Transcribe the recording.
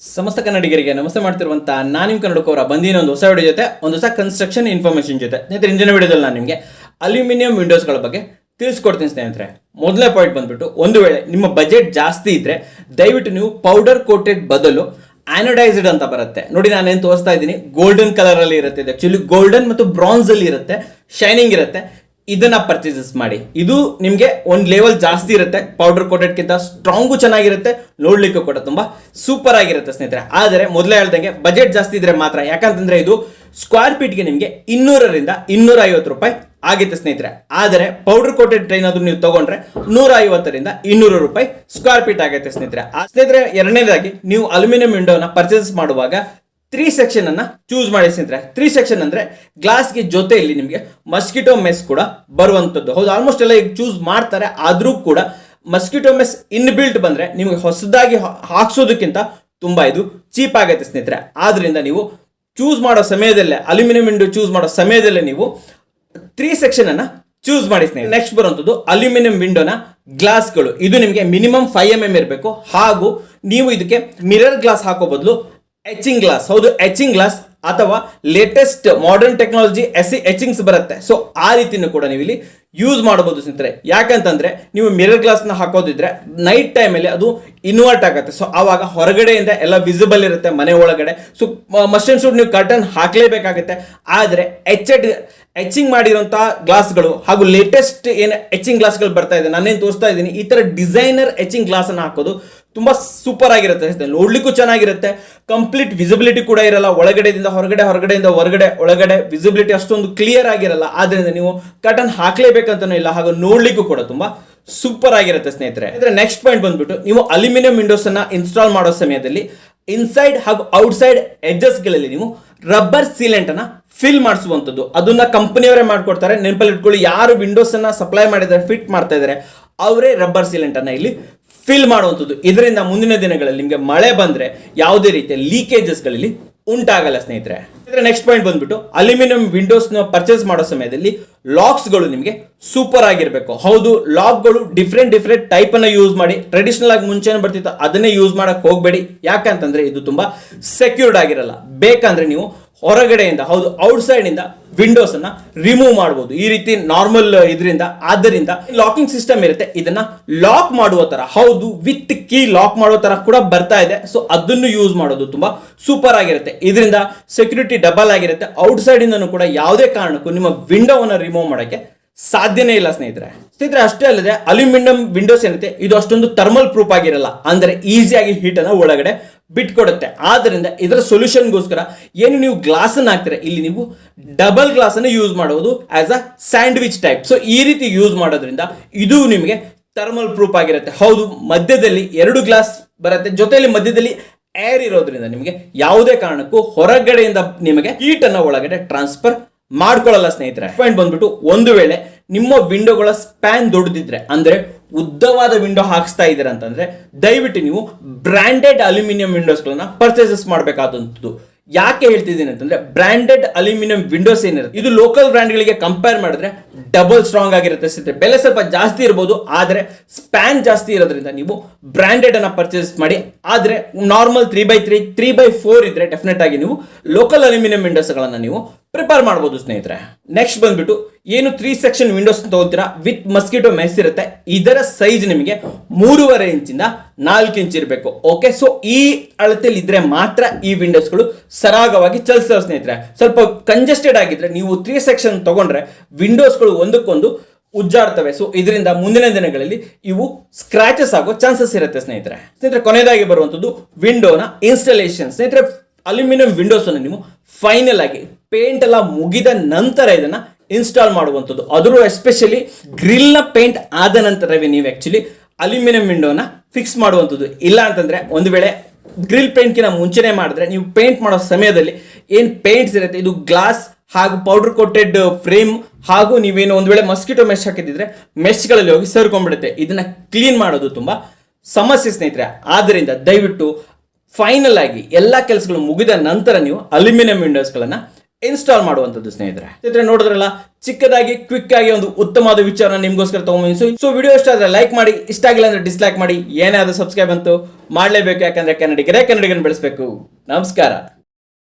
ಸಮಸ್ತ ಕನ್ನಡಿಗರಿಗೆ ನಮಸ್ತೆ ಮಾಡ್ತಿರುವಂತ ನಾನು ನಿಮ್ಮ ಕನ್ನಡಕವರ ಬಂದಿನ ಒಂದು ಹೊಸ ವಿಡಿಯೋ ಜೊತೆ ಒಂದು ಹೊಸ ಕನ್ಸ್ಟ್ರಕ್ಷನ್ ಇನ್ಫಾರ್ಮೇಷನ್ ಜೊತೆ ಸ್ನೇಹಿತರೆ ಇಂದಿನ ವಿಡಿಯೋದಲ್ಲಿ ನಾನು ನಿಮಗೆ ಅಲ್ಯೂಮಿನಿಯಂ ವಿಂಡೋಸ್ಗಳ ಬಗ್ಗೆ ತಿಳಿಸ್ಕೊಡ್ತೀನಿ ಸ್ನೇಹಿತರೆ. ಮೊದಲನೇ ಪಾಯಿಂಟ್ ಬಂದ್ಬಿಟ್ಟು, ಒಂದು ವೇಳೆ ನಿಮ್ಮ ಬಜೆಟ್ ಜಾಸ್ತಿ ಇದ್ರೆ ದಯವಿಟ್ಟು ನೀವು ಪೌಡರ್ ಕೋಟೆಡ್ ಬದಲು ಆನೋಡೈಸ್ಡ್ ಅಂತ ಬರುತ್ತೆ ನೋಡಿ, ನಾನೇನು ತೋರಿಸ್ತಾ ಇದ್ದೀನಿ. ಗೋಲ್ಡನ್ ಕಲರ್ ಅಲ್ಲಿ ಇರುತ್ತೆ, ಇದು ಆಕ್ಚುಲಿ ಗೋಲ್ಡನ್ ಮತ್ತು ಬ್ರಾನ್ಸ್ ಅಲ್ಲಿ ಇರುತ್ತೆ, ಶೈನಿಂಗ್ ಇರುತ್ತೆ. ಇದನ್ನ ಪರ್ಚೇಸಸ್ ಮಾಡಿ. ಇದು ನಿಮಗೆ ಒಂದು ಲೆವೆಲ್ ಜಾಸ್ತಿ ಇರುತ್ತೆ, ಪೌಡರ್ ಕೋಟೆಡ್ಗಿಂತ ಸ್ಟ್ರಾಂಗು ಚೆನ್ನಾಗಿರುತ್ತೆ, ನೋಡ್ಲಿಕ್ಕೂ ಕೂಡ ತುಂಬಾ ಸೂಪರ್ ಆಗಿರುತ್ತೆ ಸ್ನೇಹಿತರೆ. ಆದರೆ ಮೊದಲೇ ಹೇಳ್ದಂಗೆ ಬಜೆಟ್ ಜಾಸ್ತಿ ಇದ್ರೆ ಮಾತ್ರ, ಯಾಕಂತಂದ್ರೆ ಇದು ಸ್ಕ್ವೇರ್ ಫೀಟ್ಗೆ ನಿಮಗೆ 200ರಿಂದ 250 ರೂಪಾಯಿ ಆಗುತ್ತೆ ಸ್ನೇಹಿತರೆ. ಆದರೆ ಪೌಡರ್ ಕೋಟೆಡ್ ಟ್ರೈನ್ ಅದು ನೀವು ತಗೊಂಡ್ರೆ 150ರಿಂದ 200 ರೂಪಾಯಿ ಸ್ಕ್ವೇರ್ ಫೀಟ್ ಆಗುತ್ತೆ ಸ್ನೇಹಿತರೆ. ಸ್ನೇಹಿತರೆ, ಎರಡನೇದಾಗಿ ನೀವು ಅಲ್ಯೂಮಿನಿಯಂ ವಿಂಡೋನ ಪರ್ಚೇಸ್ ಮಾಡುವಾಗ 3 ಸೆಕ್ಷನ್ ಅನ್ನ ಚೂಸ್ ಮಾಡಿ ಸ್ನೇಹಿತರೆ. 3 ಸೆಕ್ಷನ್ ಅಂದ್ರೆ ಗ್ಲಾಸ್ಗೆ ಜೊತೆಯಲ್ಲಿ ನಿಮಗೆ ಮಸ್ಕಿಟೋ ಮೆಸ್ ಕೂಡ ಬರುವಂತದ್ದು. ಹೌದು, ಆಲ್ಮೋಸ್ಟ್ ಎಲ್ಲ ಈಗ ಚೂಸ್ ಮಾಡ್ತಾರೆ, ಆದ್ರೂ ಕೂಡ ಮಸ್ಕಿಟೋ ಮೆಸ್ ಇನ್ ಬಿಲ್ಟ್ ಬಂದ್ರೆ ನಿಮಗೆ ಹೊಸದಾಗಿ ಹಾಕ್ಸೋದಕ್ಕಿಂತ ತುಂಬಾ ಇದು ಚೀಪ್ ಆಗುತ್ತೆ ಸ್ನೇಹಿತರೆ. ಆದ್ರಿಂದ ನೀವು ಚೂಸ್ ಮಾಡೋ ಸಮಯದಲ್ಲೇ, ಅಲ್ಯೂಮಿನಿಯಂ ವಿಂಡೋ ಚೂಸ್ ಮಾಡೋ ಸಮಯದಲ್ಲೇ ನೀವು 3 ಸೆಕ್ಷನ್ ಅನ್ನ ಚೂಸ್ ಮಾಡಿ ಸ್ನೇಹಿತರೆ. ನೆಕ್ಸ್ಟ್ ಬರುವಂತದ್ದು ಅಲ್ಯೂಮಿನಿಯಂ ವಿಂಡೋನ ಗ್ಲಾಸ್ಗಳು. ಇದು ನಿಮಗೆ ಮಿನಿಮಮ್ 5 mm ಇರಬೇಕು. ಹಾಗೂ ನೀವು ಇದಕ್ಕೆ ಮಿರರ್ ಗ್ಲಾಸ್ ಹಾಕೋ ಬದಲು ಎಚಿಂಗ್ ಗ್ಲಾಸ್, ಹೌದು ಎಚಿಂಗ್ ಗ್ಲಾಸ್ ಅಥವಾ ಲೇಟೆಸ್ಟ್ ಮಾಡರ್ನ್ ಟೆಕ್ನಾಲಜಿ ಎಚಿಂಗ್ಸ್ ಬರುತ್ತೆ. ಸೊ ಆ ರೀತಿನೂ ಕೂಡ ನೀವು ಇಲ್ಲಿ ಯೂಸ್ ಮಾಡಬಹುದು ಸ್ನೇಹಿತರೆ. ಯಾಕಂತಂದ್ರೆ ನೀವು ಮಿರರ್ ಗ್ಲಾಸ್ ನ ಹಾಕೋದಿದ್ರೆ ನೈಟ್ ಟೈಮ್ ಅಲ್ಲಿ ಅದು ಇನ್ವರ್ಟ್ ಆಗುತ್ತೆ. ಸೊ ಆವಾಗ ಹೊರಗಡೆಯಿಂದ ಎಲ್ಲ ವಿಸಿಬಲ್ ಇರುತ್ತೆ ಮನೆ ಒಳಗಡೆ. ಸೊ ಮಸ್ಟ್ ಅಂಡ್ ಶುಡ್ ನೀವು ಕರ್ಟನ್ ಹಾಕ್ಲೇಬೇಕಾಗುತ್ತೆ. ಆದ್ರೆ ಎಚಿಂಗ್ ಮಾಡಿರುವಂತಹ ಗ್ಲಾಸ್ಗಳು ಹಾಗೂ ಲೇಟೆಸ್ಟ್ ಏನು ಎಚಿಂಗ್ ಗ್ಲಾಸ್ಗಳು ಬರ್ತಾ ಇದೆ, ನಾನೇನು ತೋರಿಸ್ತಾ ಇದ್ದೀನಿ, ಈ ತರ ಡಿಸೈನರ್ ಎಚಿಂಗ್ ಗ್ಲಾಸ್ ಅನ್ನು ಹಾಕೋದು ತುಂಬಾ ಸೂಪರ್ ಆಗಿರುತ್ತೆ, ನೋಡ್ಲಿಕ್ಕೂ ಚೆನ್ನಾಗಿರುತ್ತೆ. ಕಂಪ್ಲೀಟ್ ವಿಸಿಬಿಲಿಟಿ ಕೂಡ ಇರಲ್ಲ, ಒಳಗಡೆಯಿಂದ ಹೊರಗಡೆ, ಹೊರಗಡೆಯಿಂದ ಒಳಗಡೆ ವಿಸಿಬಿಲಿಟಿ ಅಷ್ಟೊಂದು ಕ್ಲಿಯರ್ ಆಗಿರಲ್ಲ. ಆದ್ರಿಂದ ನೀವು ಕರ್ಟನ್ ಹಾಕ್ಲೇಬೇಕಂತನೂ ಇಲ್ಲ, ಹಾಗೂ ನೋಡ್ಲಿಕ್ಕೂ ಕೂಡ ತುಂಬಾ ಸೂಪರ್ ಆಗಿರುತ್ತೆ ಸ್ನೇಹಿತರೆ. ನೆಕ್ಸ್ಟ್ ಪಾಯಿಂಟ್ ಬಂದ್ಬಿಟ್ಟು, ನೀವು ಅಲ್ಯೂಮಿನಿಯಂ ವಿಂಡೋಸ್ ಅನ್ನ ಇನ್ಸ್ಟಾಲ್ ಮಾಡೋ ಸಮಯದಲ್ಲಿ ಇನ್ಸೈಡ್ ಹಾಗೂ ಔಟ್ಸೈಡ್ ಎಡ್ಜಸ್ ಗಳಲ್ಲಿ ನೀವು ರಬ್ಬರ್ ಸೀಲೆಂಟ್ ಅನ್ನ ಫಿಲ್ ಮಾಡಿಸುವಂಥದ್ದು. ಅದನ್ನ ಕಂಪನಿಯವರೇ ಮಾಡ್ಕೊಡ್ತಾರೆ, ನೆನಪಲ್ಲಿ ಇಟ್ಕೊಳ್ಳಿ. ಯಾರು ವಿಂಡೋಸ್ ಅನ್ನ ಸಪ್ಲೈ ಮಾಡಿದ್ದಾರೆ, ಫಿಟ್ ಮಾಡ್ತಾ ಇದ್ದಾರೆ, ಅವರೇ ರಬ್ಬರ್ ಸೀಲೆಂಟ್ ಅನ್ನ ಇಲ್ಲಿ ಫಿಲ್ ಮಾಡುವಂಥದ್ದು. ಇದರಿಂದ ಮುಂದಿನ ದಿನಗಳಲ್ಲಿ ನಿಮಗೆ ಮಳೆ ಬಂದ್ರೆ ಯಾವುದೇ ರೀತಿಯ ಲೀಕೇಜಸ್ ಗಳಲ್ಲಿ ಉಂಟಾಗಲ್ಲ ಸ್ನೇಹಿತರೆ. ನೆಕ್ಸ್ಟ್ ಪಾಯಿಂಟ್ ಬಂದ್ಬಿಟ್ಟು, ಅಲ್ಯೂಮಿನಿಯಂ ವಿಂಡೋಸ್ ನ ಪರ್ಚೇಸ್ ಮಾಡೋ ಸಮಯದಲ್ಲಿ ಲಾಕ್ಸ್ ಗಳು ನಿಮಗೆ ಸೂಪರ್ ಆಗಿರಬೇಕು. ಹೌದು, ಲಾಕ್ಗಳು ಡಿಫ್ರೆಂಟ್ ಟೈಪ್ ಅನ್ನ ಯೂಸ್ ಮಾಡಿ. ಟ್ರೆಡಿಷನಲ್ ಆಗಿ ಮುಂಚೆ ಬರ್ತಿತ್ತು ಅದನ್ನೇ ಯೂಸ್ ಮಾಡಕ್ ಹೋಗಬೇಡಿ, ಯಾಕಂತಂದ್ರೆ ಇದು ತುಂಬಾ ಸೆಕ್ಯೂರ್ಡ್ ಆಗಿರಲ್ಲ. ಬೇಕಂದ್ರೆ ನೀವು ಹೊರಗಡೆಯಿಂದ, ಹೌದು ಔಟ್ಸೈಡ್ ಇಂದ ವಿಂಡೋಸ್ ಅನ್ನ ರಿಮೂವ್ ಮಾಡಬಹುದು ಈ ರೀತಿ ನಾರ್ಮಲ್ ಇದರಿಂದ. ಆದ್ದರಿಂದ ಲಾಕಿಂಗ್ ಸಿಸ್ಟಮ್ ಇರುತ್ತೆ, ಇದನ್ನ ಲಾಕ್ ಮಾಡುವ ತರ, ಹೌದು ವಿತ್ ಕೀ ಲಾಕ್ ಮಾಡೋ ತರ ಕೂಡ ಬರ್ತಾ ಇದೆ. ಸೊ ಅದನ್ನು ಯೂಸ್ ಮಾಡೋದು ತುಂಬಾ ಸೂಪರ್ ಆಗಿರುತ್ತೆ. ಇದರಿಂದ ಸೆಕ್ಯೂರಿಟಿ ಡಬಲ್ ಆಗಿರುತ್ತೆ. ಔಟ್ಸೈಡ್ ಇಂದನೂ ಕೂಡ ಯಾವುದೇ ಕಾರಣಕ್ಕೂ ನಿಮ್ಮ ವಿಂಡೋವನ್ನ ರಿಮೂವ್ ಮಾಡಕ್ಕೆ ಸಾಧ್ಯನೇ ಇಲ್ಲ ಸ್ನೇಹಿತರೆ. ಅಷ್ಟೇ ಅಲ್ಲದೆ ಅಲ್ಯೂಮಿನಿಯಂ ವಿಂಡೋಸ್ ಏನಿದೆ ಇದು ಅಷ್ಟೊಂದು ಥರ್ಮಲ್ ಪ್ರೂಫ್ ಆಗಿರಲ್ಲ, ಅಂದ್ರೆ ಈಸಿಯಾಗಿ ಹೀಟ್ ಅನ್ನ ಒಳಗಡೆ ಬಿಟ್ಕೊಡುತ್ತೆ. ಆದ್ರಿಂದ ಇದರ ಸೊಲ್ಯೂಷನ್ಗೋಸ್ಕರ ಏನು ನೀವು ಗ್ಲಾಸ್ ಅನ್ನು ಹಾಕ್ತೀರಾ, ಇಲ್ಲಿ ನೀವು ಡಬಲ್ ಗ್ಲಾಸ್ ಅನ್ನು ಯೂಸ್ ಮಾಡುವುದು as a sandwich type. So ಈ ರೀತಿ ಯೂಸ್ ಮಾಡೋದ್ರಿಂದ ಇದು ನಿಮಗೆ ಥರ್ಮಲ್ ಪ್ರೂಫ್ ಆಗಿರುತ್ತೆ. ಹೌದು, ಮಧ್ಯದಲ್ಲಿ 2 ಗ್ಲಾಸ್ ಬರುತ್ತೆ, ಜೊತೆಯಲ್ಲಿ ಮಧ್ಯದಲ್ಲಿ ಏರ್ ಇರೋದ್ರಿಂದ ನಿಮಗೆ ಯಾವುದೇ ಕಾರಣಕ್ಕೂ ಹೊರಗಡೆಯಿಂದ ನಿಮಗೆ ಹೀಟ್ ಅನ್ನ ಒಳಗಡೆ ಟ್ರಾನ್ಸ್ಫರ್ ಮಾಡ್ಕೊಳ್ಳಲ್ಲ ಸ್ನೇಹಿತರೆ. ಪಾಯಿಂಟ್ ಬಂದ್ಬಿಟ್ಟು, ಒಂದು ವೇಳೆ ನಿಮ್ಮ ವಿಂಡೋಗಳ ಸ್ಪ್ಯಾನ್ ದೊಡ್ಡದಿದ್ರೆ, ಅಂದ್ರೆ ಉದ್ದವಾದ ವಿಂಡೋ ಹಾಕ್ಸ್ತಾ ಇದ್ದೀರಾ ಅಂತಂದ್ರೆ ದಯವಿಟ್ಟು ನೀವು ಬ್ರಾಂಡೆಡ್ ಅಲ್ಯೂಮಿನಿಯಂ ವಿಂಡೋಸ್ಗಳನ್ನ ಪರ್ಚೇಸಸ್ ಮಾಡಬೇಕಾದಂಥದ್ದು. ಯಾಕೆ ಹೇಳ್ತಿದ್ದೀನಿ ಅಂತಂದ್ರೆ, ಬ್ರಾಂಡೆಡ್ ಅಲ್ಯೂಮಿನಿಯಂ ವಿಂಡೋಸ್ ಏನಿರುತ್ತೆ ಇದು ಲೋಕಲ್ ಬ್ರ್ಯಾಂಡ್ಗಳಿಗೆ ಕಂಪೇರ್ ಮಾಡಿದ್ರೆ ಡಬಲ್ ಸ್ಟ್ರಾಂಗ್ ಆಗಿರುತ್ತೆ ಸ್ನೇಹಿತರೆ. ಬೆಲೆ ಸ್ವಲ್ಪ ಜಾಸ್ತಿ ಇರಬಹುದು, ಆದ್ರೆ ಸ್ಪ್ಯಾನ್ ಜಾಸ್ತಿ ಇರೋದ್ರಿಂದ ನೀವು ಬ್ರಾಂಡೆಡ್ ಅನ್ನ ಪರ್ಚೇಸ್ ಮಾಡಿ. ಆದ್ರೆ ನಾರ್ಮಲ್ 3x3 3x4 ಇದ್ರೆ ಡೆಫಿನೆಟ್ ಆಗಿ ನೀವು ಲೋಕಲ್ ಅಲ್ಯೂಮಿನಿಯಂ ವಿಂಡೋಸ್ ಗಳನ್ನ ನೀವು ಪ್ರಿಪೇರ್ ಮಾಡಬಹುದು ಸ್ನೇಹಿತರೆ. ನೆಕ್ಸ್ಟ್ ಬಂದ್ಬಿಟ್ಟು, ಏನು 3 ಸೆಕ್ಷನ್ ವಿಂಡೋಸ್ ತಗೋತೀರಾ ವಿತ್ ಮಸ್ಕಿಟೋ ಮೆಸ್ ಇರುತ್ತೆ, ಇದರ ಸೈಜ್ ನಿಮಗೆ 3.5 ಇಂಚಿಂದ 4 ಇಂಚ್ ಇರಬೇಕು. ಓಕೆ, ಸೊ ಈ ಅಳತೆಯಲ್ಲಿ ಇದ್ರೆ ಮಾತ್ರ ಈ ವಿಂಡೋಸ್ಗಳು ಸರಾಗವಾಗಿ ಚಲಿಸ್ತವೆ ಸ್ನೇಹಿತರೆ. ಸ್ವಲ್ಪ ಕಂಜೆಸ್ಟೆಡ್ ಆಗಿದ್ರೆ ನೀವು 3 ಸೆಕ್ಷನ್ ತಗೊಂಡ್ರೆ ವಿಂಡೋಸ್ಗಳು ಒಂದಕ್ಕೊಂದು ಉಜ್ಜಾಡ್ತವೆ. ಸೊ ಇದರಿಂದ ಮುಂದಿನ ದಿನಗಳಲ್ಲಿ ಇವು ಸ್ಕ್ರಾಚಸ್ ಆಗೋ ಚಾನ್ಸಸ್ ಇರುತ್ತೆ ಸ್ನೇಹಿತರೆ. ಕೊನೆಯದಾಗಿ ಬರುವಂತದ್ದು ವಿಂಡೋನ ಇನ್ಸ್ಟಾಲೇಷನ್ ಸ್ನೇಹಿತರೆ. ಅಲ್ಯೂಮಿನಿಯಂ ವಿಂಡೋಸ್ ಅನ್ನು ನೀವು ಫೈನಲ್ ಆಗಿ ಪೇಂಟ್ ಎಲ್ಲ ಮುಗಿದ ನಂತರ ಇದನ್ನ ಇನ್ಸ್ಟಾಲ್ ಮಾಡುವಂಥದ್ದು. ಅದರ ಎಸ್ಪೆಷಲಿ ಗ್ರಿಲ್ ನ ಪೇಂಟ್ ಆದ ನಂತರವೇ ನೀವು ಆಕ್ಚುಲಿ ಅಲ್ಯೂಮಿನಿಯಂ ವಿಂಡೋನ ಫಿಕ್ಸ್ ಮಾಡುವಂಥದ್ದು. ಇಲ್ಲ ಅಂತಂದ್ರೆ ಒಂದು ವೇಳೆ ಗ್ರಿಲ್ ಪೇಂಟ್ಗಿನ ಮುಂಚೆನೆ ಮಾಡಿದ್ರೆ ನೀವು ಪೇಂಟ್ ಮಾಡೋ ಸಮಯದಲ್ಲಿ ಏನ್ ಪೇಂಟ್ಸ್ ಇರುತ್ತೆ ಇದು ಗ್ಲಾಸ್ ಹಾಗೂ ಪೌಡರ್ ಕೋಟೆಡ್ ಫ್ರೇಮ್ ಹಾಗೂ ನೀವೇನು ಒಂದು ವೇಳೆ ಮಸ್ಕಿಟೋ ಮೆಶ್ ಹಾಕಿದ್ರೆ ಮೆಶ್ಗಳಲ್ಲಿ ಹೋಗಿ ಸೇರ್ಕೊಂಡ್ಬಿಡುತ್ತೆ. ಇದನ್ನ ಕ್ಲೀನ್ ಮಾಡೋದು ತುಂಬಾ ಸಮಸ್ಯೆ ಸ್ನೇಹಿತರೆ. ಆದ್ದರಿಂದ ದಯವಿಟ್ಟು ಫೈನಲ್ ಆಗಿ ಎಲ್ಲ ಕೆಲಸಗಳು ಮುಗಿದ ನಂತರ ನೀವು ಅಲ್ಯೂಮಿನಿಯಂ ವಿಂಡೋಸ್ಗಳನ್ನ ಇನ್ಸ್ಟಾಲ್ ಮಾಡುವಂಥದ್ದು ಸ್ನೇಹಿತರೆ ನೋಡಿದ್ರಲ್ಲ, ಚಿಕ್ಕದಾಗಿ ಕ್ವಿಕ್ ಆಗಿ ಒಂದು ಉತ್ತಮವಾದ ವಿಚಾರ ನಿಮ್ಗೋಸ್ಕರ ತಗೊಂಬಂದಿ. ಸೊ ವಿಡಿಯೋ ಇಷ್ಟ ಆದ್ರೆ ಲೈಕ್ ಮಾಡಿ, ಇಷ್ಟ ಆಗಿಲ್ಲ ಅಂದ್ರೆ ಡಿಸ್ಲೈಕ್ ಮಾಡಿ. ಏನೇ ಆದ್ರೂ ಸಬ್ಸ್ಕ್ರೈಬ್ ಅಂತೂ ಮಾಡಲೇಬೇಕು, ಯಾಕಂದ್ರೆ ಕನ್ನಡಿಗರೇ ಕನ್ನಡಿಗರನ್ನು ಬೆಳೆಸಬೇಕು. ನಮಸ್ಕಾರ.